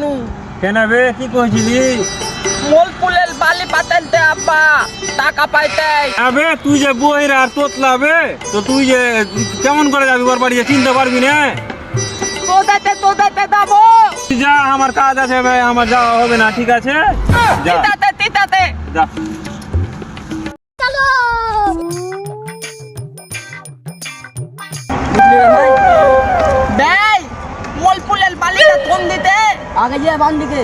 নু কেন বে কি কইছিলি? মোল পুলের বালি পাতাইতে আব্বা টাকা পাইতে। আবে তুই যে বইরা আর তোতলা বে, তো তুই যে কেমন করে যাবি ওর বাড়ি, চিনতে পারবি না? তোদাতে যাবো। তুই যা, আমার কাজ আছে ভাই, আমার যাওয়া হবে না, ঠিক আছে? যা তিতাতে যা। ভাই মোল পুলের বালিটা কোন দিতে? আগে যে বাম দিকে।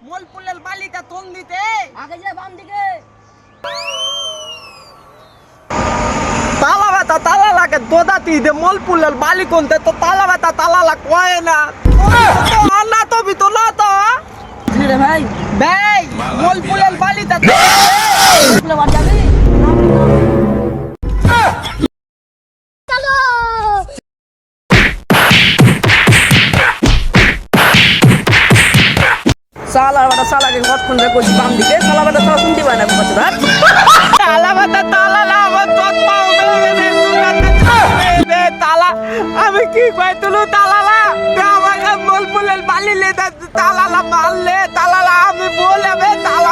মোল পুলের বালিটা কোন দিতে? আগে যে বাম দিকে। তালা লাগে দোদাতি দে মোল পুলের বালি কোনতে তো তালা লাগ কয় না। না তো ভিতর না তো রে ভাই ভাই মোল পুলের বালিটা তুলে বাদ যাবি। সালা বেটা সালাকে কতক্ষণ ধরে কইছি বাম দিকে, সালা বেটা সালা শুনতে পায় না কথা ধর। তালা না আমার তোর পাও তালা আমি কি কই তুলু তালা আমাকে মোল পুলের বালি লে তালা মারলে তালা আমি বলে তালা